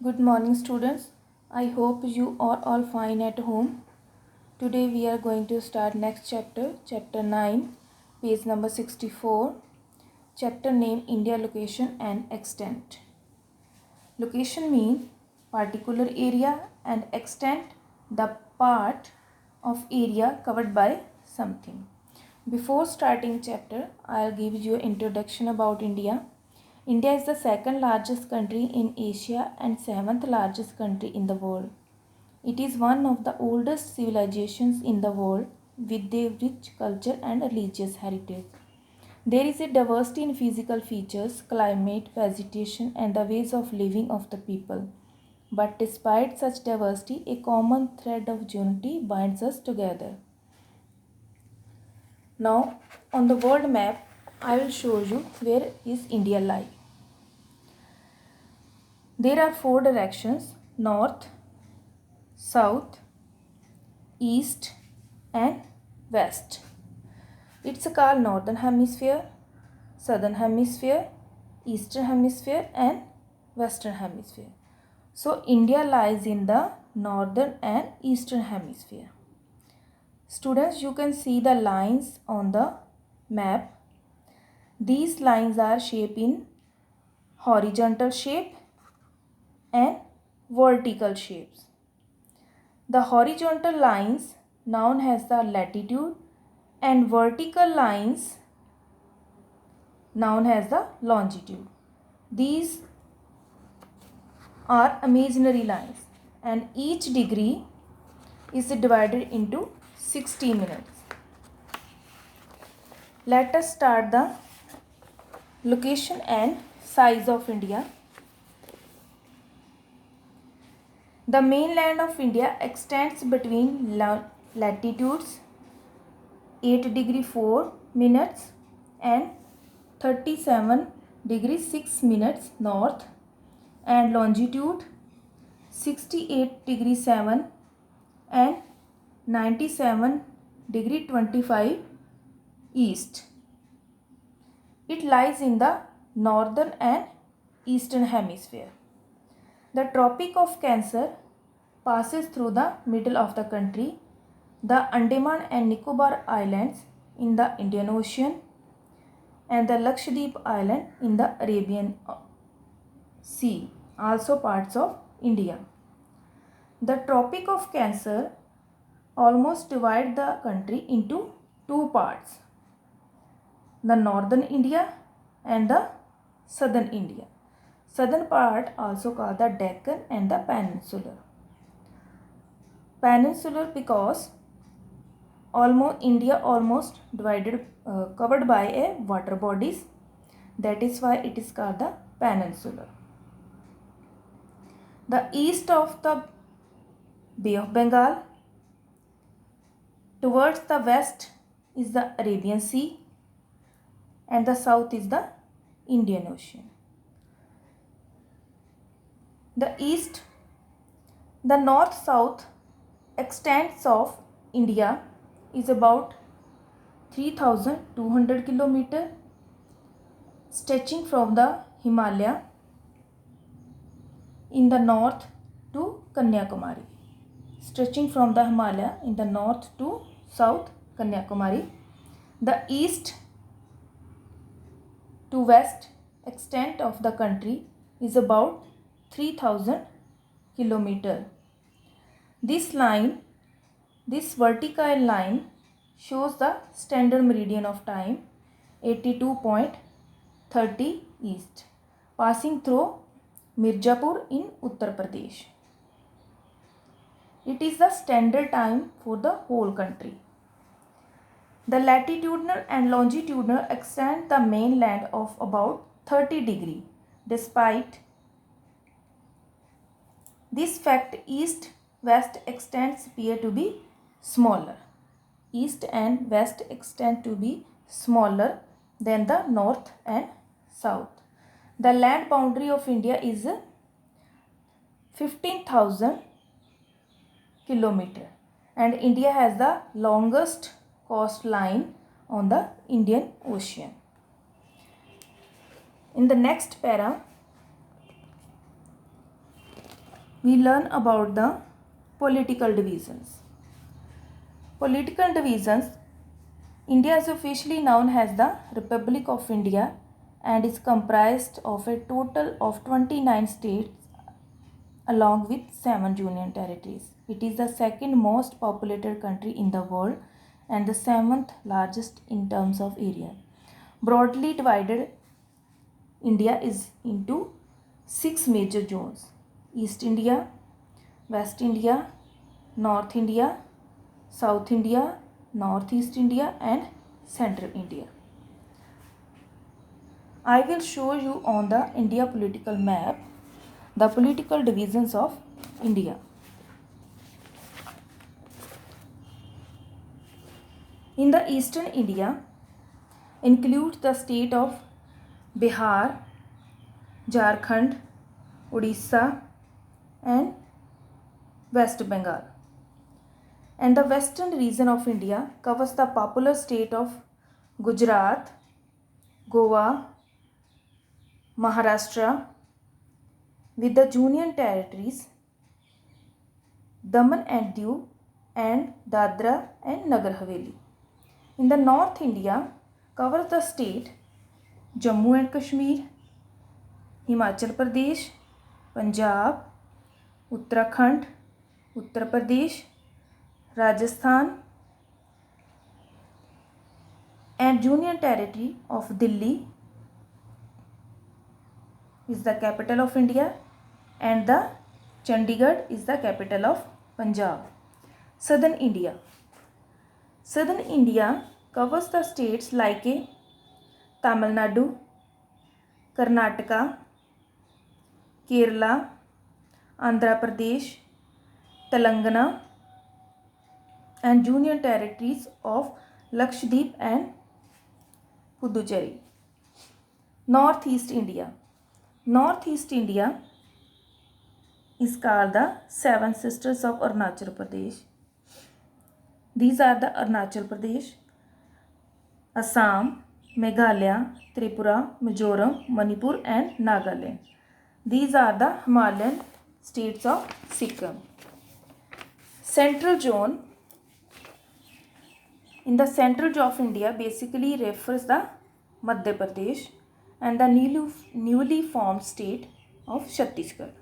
Good morning, students. I hope you are all fine at home. Today we are going to start next chapter, chapter 9, page number 64. Chapter name India location and extent. Location means particular area and extent the part of area covered by something. Before starting chapter, I'll give you an introduction about India. India is the second largest country in Asia and seventh largest country in the world. It is one of the oldest civilizations in the world with a rich culture and religious heritage. There is a diversity in physical features, climate, vegetation, and the ways of living of the people. But despite such diversity, a common thread of unity binds us together. Now, on the world map, I will show you where is India lie. There are four directions: north, south, east, and west. It's called northern hemisphere, southern hemisphere, eastern hemisphere, and western hemisphere. So India lies in the northern and eastern hemisphere. Students, you can see the lines on the map. These lines are shaped in horizontal shape and vertical shapes. The horizontal lines known as the latitude and vertical lines known as the longitude. These are imaginary lines and each degree is divided into 60 minutes. Let us start the location and size of India. The mainland of India extends between latitudes 8 degree 4 minutes and 37 degree 6 minutes north and longitude 68 degree 7 and 97 degree 25 east. It lies in the northern and eastern hemisphere. The Tropic of Cancer passes through the middle of the country. The Andaman and Nicobar Islands in the Indian Ocean and the Lakshadweep Island in the Arabian Sea, also parts of India. The Tropic of Cancer almost divides the country into two parts: the northern India and the southern India. Southern part also called the Deccan and the Peninsular. Peninsular because India almost divided covered by a water bodies. That is why it is called the Peninsular. The east of the Bay of Bengal. Towards the west is the Arabian Sea and the south is the Indian Ocean. The north-south extent of India is about 3,200 km, stretching from the Himalaya in the north to Kanyakumari. Stretching from the Himalaya in the north to south Kanyakumari. The east to west extent of the country is about 3,000 km. This vertical line shows the standard meridian of time 82.30 east, passing through Mirzapur in Uttar Pradesh. It is the standard time for the whole country. The latitudinal and longitudinal extend the mainland of about 30 degree. Despite this fact, east-west extents appear to be smaller. East and west extend to be smaller than the north and south. The land boundary of India is 15,000 km and India has the longest coastline on the Indian Ocean. In the next para, we learn about the political divisions. Political divisions. India is officially known as the Republic of India and is comprised of a total of 29 states along with 7 union territories. It is the second most populated country in the world and the 7th largest in terms of area. Broadly divided, India is into 6 major zones: East India, West India, North India, South India, Northeast India and Central India. I will show you on the India political map the political divisions of India. In the eastern India includes the state of Bihar, Jharkhand, Odisha and West Bengal. And the western region of India covers the populous state of Gujarat, Goa, Maharashtra with the union territories Daman and Diu and Dadra and Nagar Haveli. In the North India covers the state Jammu and Kashmir, Himachal Pradesh, Punjab, Uttarakhand, Uttar Pradesh, Rajasthan and Union Territory of Delhi is the capital of India and the Chandigarh is the capital of Punjab. Southern India. Southern India covers the states like Tamil Nadu, Karnataka, Kerala, Andhra Pradesh, Telangana and Union Territories of Lakshadweep and Puducherry. Northeast India. Northeast India is called the Seven Sisters of Arunachal Pradesh. These are the Arunachal Pradesh, Assam, Meghalaya, Tripura, Mizoram, Manipur and Nagaland. These are the Himalayan states of Sikkim. Central zone. In the central zone of India basically refers the Madhya Pradesh and the newly formed state of Chhattisgarh.